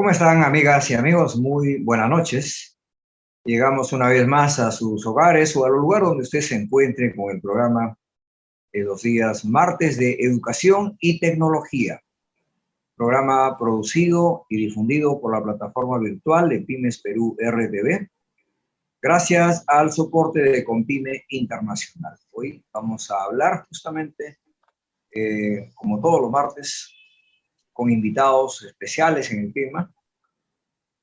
¿Cómo están, amigas y amigos? Muy buenas noches. Llegamos una vez más a sus hogares o al lugar donde usted se encuentre con el programa de los días martes de Educación y Tecnología. Programa producido y difundido por la plataforma virtual de Pymes Perú RTV, gracias al soporte de Compyme Internacional. Hoy vamos a hablar justamente, como todos los martes, con invitados especiales en el tema.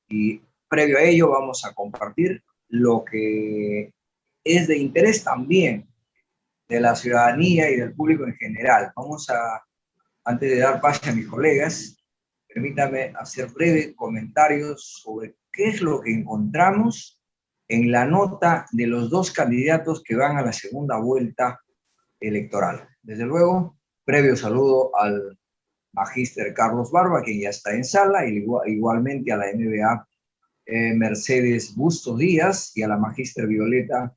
Y previo a ello vamos a compartir lo que es de interés también de la ciudadanía y del público en general. Antes de dar paso a mis colegas, permítame hacer breves comentarios sobre qué es lo que encontramos en la nota de los dos candidatos que van a la segunda vuelta electoral. Desde luego, previo saludo al magíster Carlos Barba, quien ya está en sala, y igualmente a la MBA Mercedes Bustos Díaz y a la magíster Violeta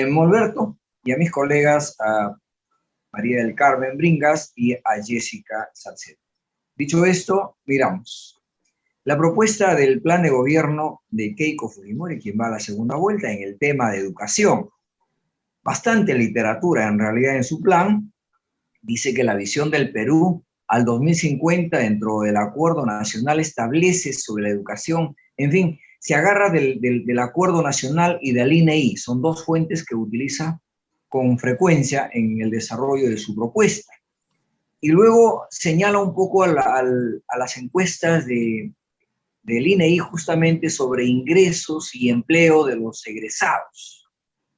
Molberto, y a mis colegas, a María del Carmen Bringas y a Jessica Salcedo. Dicho esto, miramos. La propuesta del plan de gobierno de Keiko Fujimori, quien va a la segunda vuelta en el tema de educación. Bastante literatura en realidad en su plan. Dice que la visión del Perú al 2050 dentro del Acuerdo Nacional establece sobre la educación, en fin, se agarra del Acuerdo Nacional y del INEI, son dos fuentes que utiliza con frecuencia en el desarrollo de su propuesta. Y luego señala un poco a las encuestas del INEI justamente sobre ingresos y empleo de los egresados.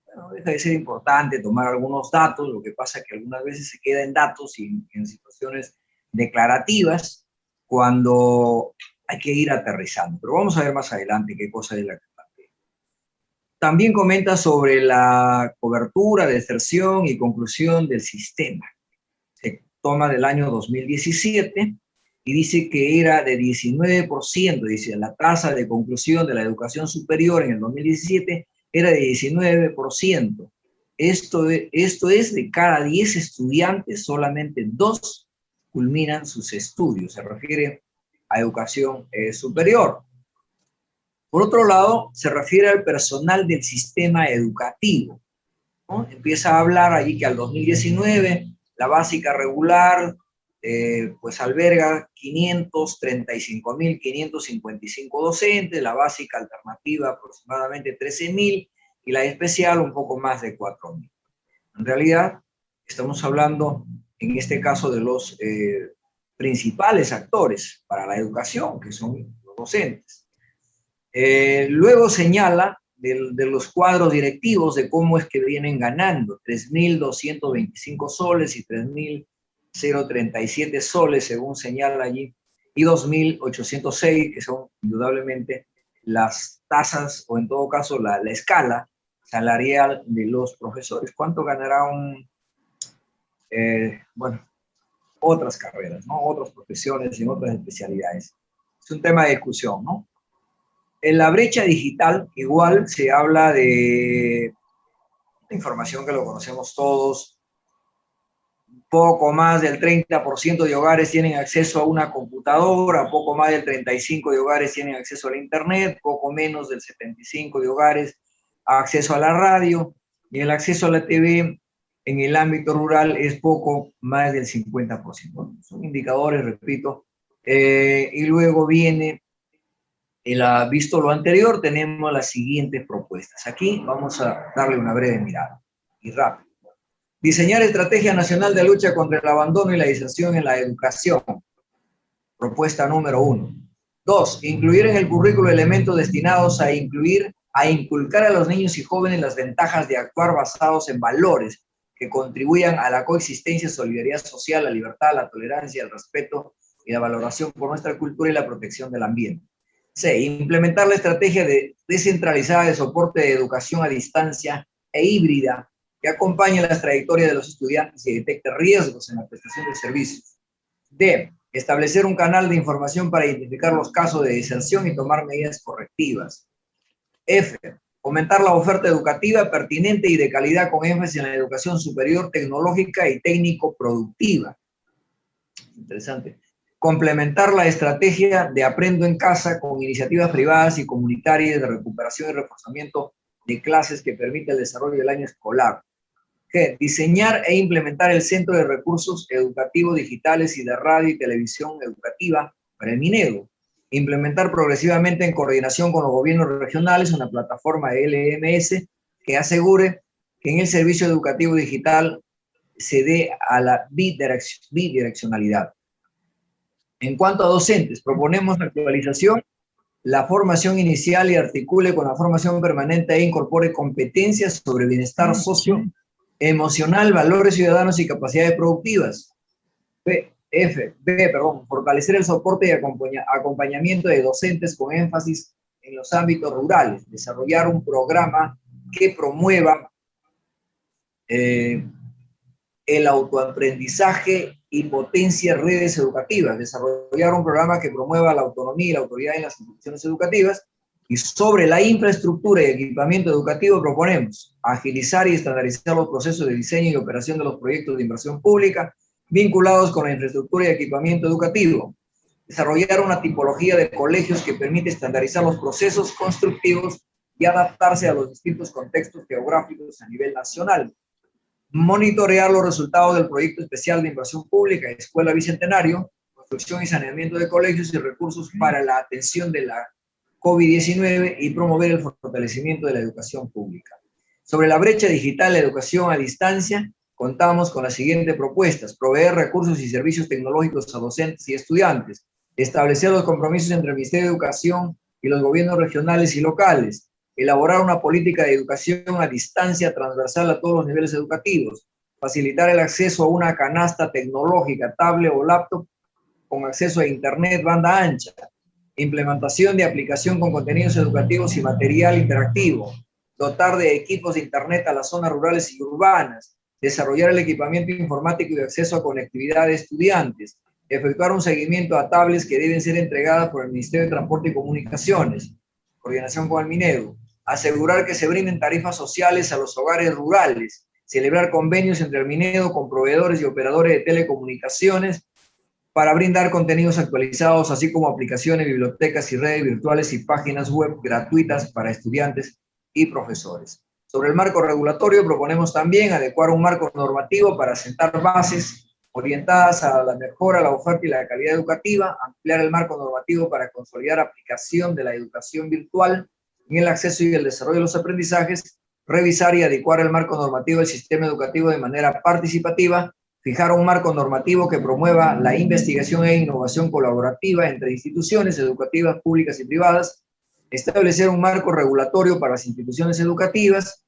Bueno, deja de ser importante tomar algunos datos, lo que pasa es que algunas veces se queda en datos y en situaciones declarativas cuando hay que ir aterrizando. Pero vamos a ver más adelante qué cosa es la que plantea. También comenta sobre la cobertura, deserción y conclusión del sistema. Se toma del año 2017 y dice que era de 19%, dice la tasa de conclusión de la educación superior en el 2017 era de 19%. Esto es de cada 10 estudiantes, solamente 2 culminan sus estudios. Se refiere a educación superior. Por otro lado, se refiere al personal del sistema educativo, ¿no? Empieza a hablar allí que al 2019 la básica regular pues alberga 535.555 docentes, la básica alternativa aproximadamente 13.000 y la especial un poco más de 4.000. En realidad, estamos hablando en este caso de los principales actores para la educación, que son los docentes. Luego señala de los cuadros directivos de cómo es que vienen ganando, 3.225 soles y 3.037 soles, según señala allí, y 2.806, que son indudablemente las tasas, o en todo caso la escala salarial de los profesores. ¿Cuánto ganará bueno, otras carreras, ¿no? Otras profesiones y otras especialidades? Es un tema de discusión, ¿no? En la brecha digital, igual se habla de información que lo conocemos todos. Poco más del 30% de hogares tienen acceso a una computadora, poco más del 35% de hogares tienen acceso al internet, poco menos del 75% de hogares acceso a la radio, y el acceso a la TV en el ámbito rural es poco más del 50%. Son indicadores, repito, y luego viene, visto lo anterior, tenemos las siguientes propuestas. Aquí vamos a darle una breve mirada y rápido. Diseñar estrategia nacional de lucha contra el abandono y la deserción en la educación. Propuesta número 1. 2. Incluir en el currículo elementos destinados a inculcar a los niños y jóvenes las ventajas de actuar basados en valores que contribuyan a la coexistencia, solidaridad social, la libertad, la tolerancia, el respeto y la valoración por nuestra cultura y la protección del ambiente. C. Implementar la estrategia descentralizada de soporte de educación a distancia e híbrida que acompañe las trayectorias de los estudiantes y detecte riesgos en la prestación de servicios. D. Establecer un canal de información para identificar los casos de deserción y tomar medidas correctivas. F. Fomentar la oferta educativa pertinente y de calidad con énfasis en la educación superior, tecnológica y técnico-productiva. Interesante. complementar la estrategia de Aprendo en Casa con iniciativas privadas y comunitarias de recuperación y reforzamiento de clases que permite el desarrollo del año escolar. G. Diseñar e implementar el Centro de Recursos Educativos Digitales y de Radio y Televisión Educativa para el Minedo. Implementar progresivamente en coordinación con los gobiernos regionales una plataforma de LMS que asegure que en el servicio educativo digital se dé a la bidireccionalidad. En cuanto a docentes, proponemos la actualización, la formación inicial y articule con la formación permanente e incorpore competencias sobre bienestar socioemocional, valores ciudadanos y capacidades productivas. Fortalecer el soporte y acompañamiento de docentes con énfasis en los ámbitos rurales. Desarrollar un programa que promueva el autoaprendizaje y potencia redes educativas, desarrollar un programa que promueva la autonomía y la autoridad en las instituciones educativas. Y sobre la infraestructura y equipamiento educativo proponemos agilizar y estandarizar los procesos de diseño y operación de los proyectos de inversión pública vinculados con la infraestructura y equipamiento educativo, desarrollar una tipología de colegios que permite estandarizar los procesos constructivos y adaptarse a los distintos contextos geográficos a nivel nacional, monitorear los resultados del proyecto especial de inversión pública Escuela Bicentenario, construcción y saneamiento de colegios y recursos para la atención de la COVID-19 y promover el fortalecimiento de la educación pública. Sobre la brecha digital, la educación a distancia, contamos con las siguientes propuestas: proveer recursos y servicios tecnológicos a docentes y estudiantes, establecer los compromisos entre el Ministerio de Educación y los gobiernos regionales y locales, elaborar una política de educación a distancia transversal a todos los niveles educativos, facilitar el acceso a una canasta tecnológica, tablet o laptop con acceso a internet banda ancha, implementación de aplicación con contenidos educativos y material interactivo, dotar de equipos de internet a las zonas rurales y urbanas, desarrollar el equipamiento informático y de acceso a conectividad de estudiantes, efectuar un seguimiento a tablets que deben ser entregadas por el Ministerio de Transporte y Comunicaciones, coordinación con el Minedo, asegurar que se brinden tarifas sociales a los hogares rurales, celebrar convenios entre el Minedo con proveedores y operadores de telecomunicaciones para brindar contenidos actualizados, así como aplicaciones, bibliotecas y redes virtuales y páginas web gratuitas para estudiantes y profesores. Sobre el marco regulatorio, proponemos también adecuar un marco normativo para sentar bases orientadas a la mejora, la oferta y la calidad educativa, ampliar el marco normativo para consolidar aplicación de la educación virtual en el acceso y el desarrollo de los aprendizajes, revisar y adecuar el marco normativo del sistema educativo de manera participativa, fijar un marco normativo que promueva la investigación e innovación colaborativa entre instituciones educativas públicas y privadas, establecer un marco regulatorio para las instituciones educativas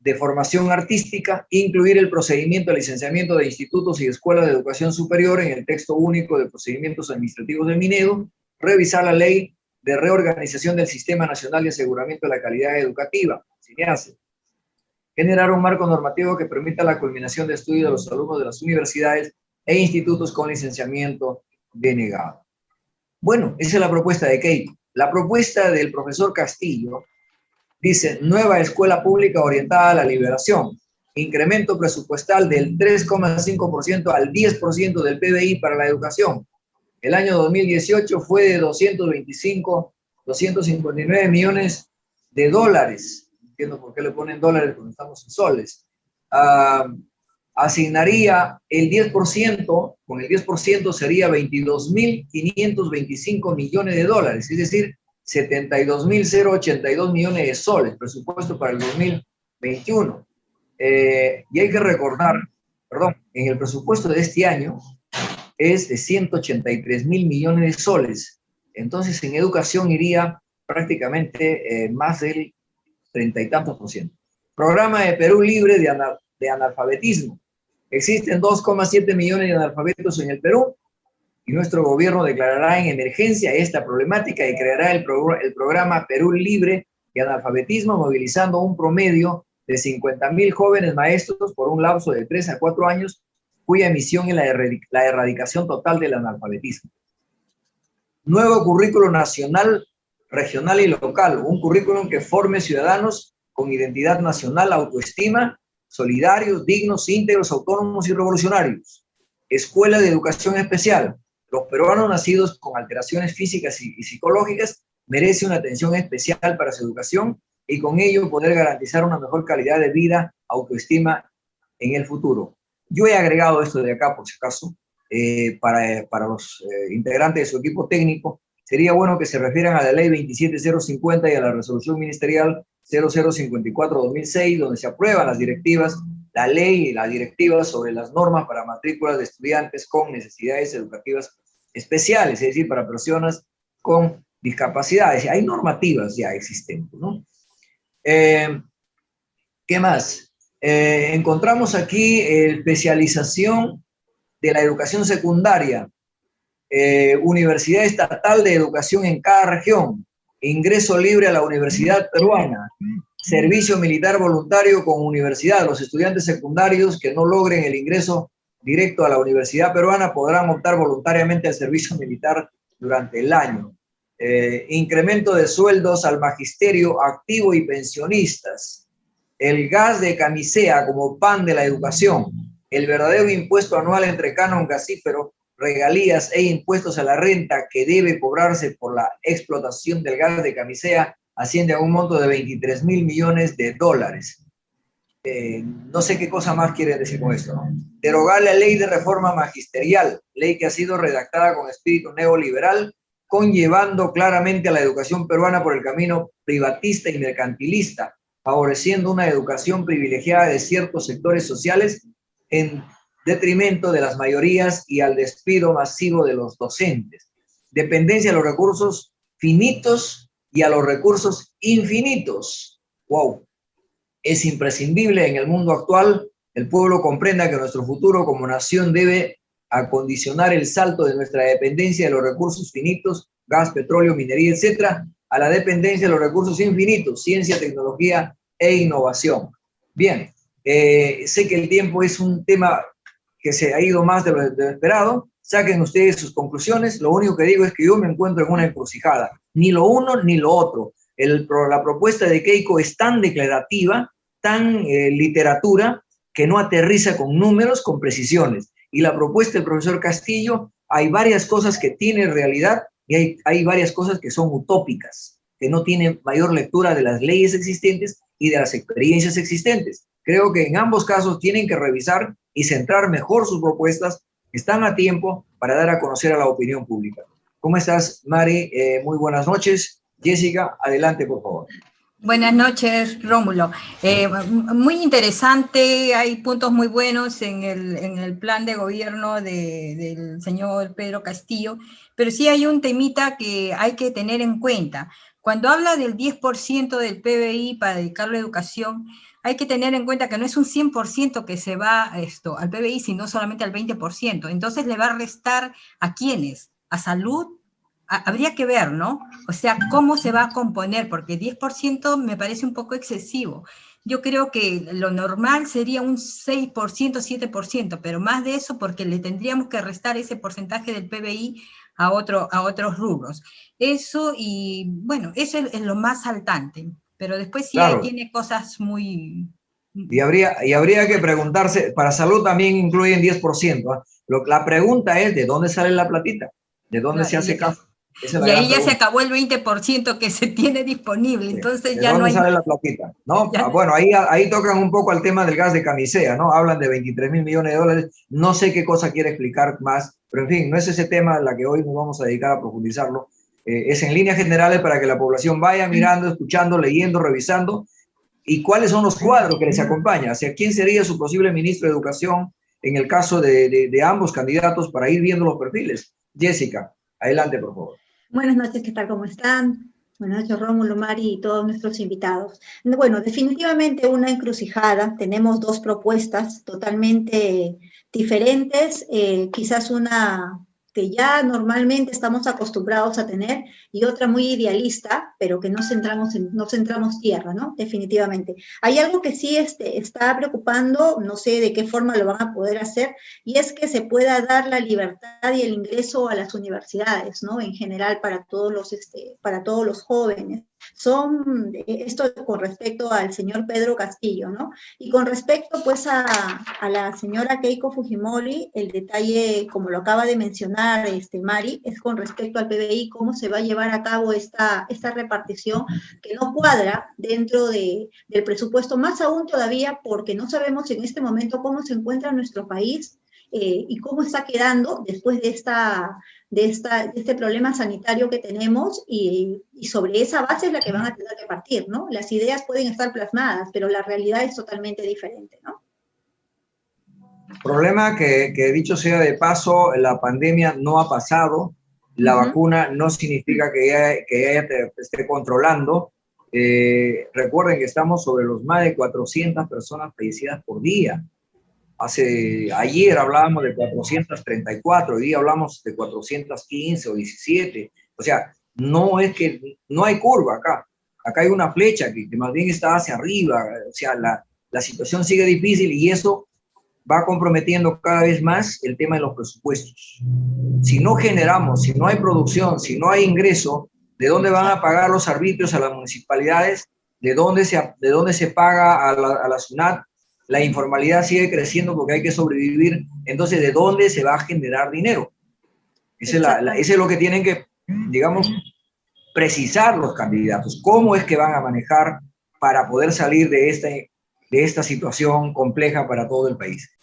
de formación artística, incluir el procedimiento de licenciamiento de institutos y escuelas de educación superior en el texto único de procedimientos administrativos del Minedo, revisar la ley de reorganización del Sistema Nacional de Aseguramiento de la Calidad Educativa, SINASE, generar un marco normativo que permita la culminación de estudios de los alumnos de las universidades e institutos con licenciamiento denegado. Bueno, esa es la propuesta de Keiko. La propuesta del profesor Castillo dice: nueva escuela pública orientada a la liberación, incremento presupuestal del 3,5% al 10% del PBI para la educación. El año 2018 fue de 259 millones de dólares. No entiendo por qué le ponen dólares cuando estamos en soles. Asignaría el 10%, con el 10% sería 22.525 millones de dólares, es decir, 72.082 millones de soles, presupuesto para el 2021. Y hay que recordar, en el presupuesto de este año es de 183.000 millones de soles. Entonces, en educación iría prácticamente más del 30 y tantos %. Programa de Perú libre de analfabetismo. Existen 2,7 millones de analfabetos en el Perú y nuestro gobierno declarará en emergencia esta problemática y creará el programa Perú libre de analfabetismo, movilizando un promedio de 50.000 jóvenes maestros por un lapso de 3 a 4 años, cuya misión es la erradicación total del analfabetismo. Nuevo currículo nacional, regional y local, un currículum que forme ciudadanos con identidad nacional, autoestima, solidarios, dignos, íntegros, autónomos y revolucionarios. Escuela de educación especial, los peruanos nacidos con alteraciones físicas y psicológicas merecen una atención especial para su educación y con ello poder garantizar una mejor calidad de vida, autoestima en el futuro. Yo he agregado esto de acá, por si acaso, para los integrantes de su equipo técnico. Sería bueno que se refieran a la ley 27050 y a la resolución ministerial 0054-2006, donde se aprueban las directivas, la ley y la directiva sobre las normas para matrículas de estudiantes con necesidades educativas especiales, es decir, para personas con discapacidades. Hay normativas ya existentes, ¿no? ¿Qué más? Encontramos aquí especialización de la educación secundaria, Universidad Estatal de Educación en cada región, ingreso libre a la Universidad Peruana, servicio militar voluntario con universidad. Los estudiantes secundarios que no logren el ingreso directo a la Universidad Peruana podrán optar voluntariamente al servicio militar durante el año. Incremento de sueldos al magisterio activo y pensionistas. El gas de camisea como pan de la educación. El verdadero impuesto anual entre canon gasífero, regalías e impuestos a la renta que debe cobrarse por la explotación del gas de camisea asciende a un monto de 23.000 millones de dólares. No sé qué cosa más quieren decir con esto, ¿no? Derogar la ley de reforma magisterial, ley que ha sido redactada con espíritu neoliberal, conllevando claramente a la educación peruana por el camino privatista y mercantilista, favoreciendo una educación privilegiada de ciertos sectores sociales en detrimento de las mayorías y al despido masivo de los docentes. Dependencia de los recursos finitos y a los recursos infinitos. ¡Wow! Es imprescindible en el mundo actual el pueblo comprenda que nuestro futuro como nación debe acondicionar el salto de nuestra dependencia de los recursos finitos, gas, petróleo, minería, etcétera, a la dependencia de los recursos infinitos, ciencia, tecnología e innovación. Bien, sé que el tiempo es un tema que se ha ido más de lo esperado. Saquen ustedes sus conclusiones. Lo único que digo es que yo me encuentro en una encrucijada. Ni lo uno ni lo otro. La propuesta de Keiko es tan declarativa, tan literatura, que no aterriza con números, con precisiones. Y la propuesta del profesor Castillo, hay varias cosas que tienen realidad y hay varias cosas que son utópicas, que no tienen mayor lectura de las leyes existentes y de las experiencias existentes. Creo que en ambos casos tienen que revisar y centrar mejor sus propuestas. Están a tiempo para dar a conocer a la opinión pública. ¿Cómo estás, Mari? Muy buenas noches. Jessica, adelante, por favor. Buenas noches, Rómulo. Muy interesante, hay puntos muy buenos en el plan de gobierno del señor Pedro Castillo, pero sí hay un temita que hay que tener en cuenta. Cuando habla del 10% del PBI para dedicarlo a educación, hay que tener en cuenta que no es un 100% que se va al PBI, sino solamente al 20%. Entonces le va a restar ¿a quiénes? ¿A salud? Habría que ver, ¿no? O sea, cómo se va a componer, porque 10% me parece un poco excesivo. Yo creo que lo normal sería un 6%, 7%, pero más de eso porque le tendríamos que restar ese porcentaje del PBI a otros rubros. Eso, y bueno, eso es lo más saltante, pero después sí, claro, ahí tiene cosas muy... Y habría que preguntarse, para salud también incluyen 10%, ¿eh? La pregunta es, ¿de dónde sale la platita? ¿De dónde se hace caso? Y ahí ya se acabó el 20% que se tiene disponible, entonces ya no hay... ¿De dónde sale la platita? ¿No? Bueno, ahí tocan un poco el tema del gas de camisea, ¿no? Hablan de 23.000 millones de dólares, no sé qué cosa quiere explicar más, pero en fin, no es ese tema la que hoy nos vamos a dedicar a profundizarlo. Es en líneas generales para que la población vaya mirando, escuchando, leyendo, revisando, y cuáles son los cuadros que les acompañan, hacia quién sería su posible ministro de Educación en el caso de ambos candidatos para ir viendo los perfiles. Jessica, adelante, por favor. Buenas noches, ¿qué tal? ¿Cómo están? Buenas noches, Rómulo, Mari y todos nuestros invitados. Bueno, definitivamente una encrucijada. Tenemos dos propuestas totalmente diferentes, quizás una que ya normalmente estamos acostumbrados a tener y otra muy idealista, pero que no centramos tierra, ¿no? Definitivamente. Hay algo que sí está preocupando, no sé de qué forma lo van a poder hacer, y es que se pueda dar la libertad y el ingreso a las universidades, ¿no? En general para todos los jóvenes. Esto con respecto al señor Pedro Castillo, ¿no? Y con respecto, pues, a la señora Keiko Fujimori, el detalle, como lo acaba de mencionar Mari, es con respecto al PBI, cómo se va a llevar a cabo esta repartición que no cuadra dentro del presupuesto, más aún todavía porque no sabemos en este momento cómo se encuentra nuestro país y cómo está quedando después de este problema sanitario que tenemos y sobre esa base es la que van a tener que partir, ¿no? Las ideas pueden estar plasmadas, pero la realidad es totalmente diferente, ¿no? Problema que dicho sea de paso, la pandemia no ha pasado, la vacuna no significa que ella esté controlando. Recuerden que estamos sobre los más de 400 personas fallecidas por día. Ayer hablábamos de 434, hoy día hablamos de 415 o 17. O sea, no es que no hay curva acá. Acá hay una flecha que más bien está hacia arriba. O sea, la situación sigue difícil y eso va comprometiendo cada vez más el tema de los presupuestos. Si no generamos, si no hay producción, si no hay ingreso, ¿de dónde van a pagar los arbitrios a las municipalidades? ¿De dónde se paga a la SUNAT? La informalidad sigue creciendo porque hay que sobrevivir. Entonces, ¿de dónde se va a generar dinero? Ese es lo que tienen que, digamos, precisar los candidatos. ¿Cómo es que van a manejar para poder salir de esta situación compleja para todo el país?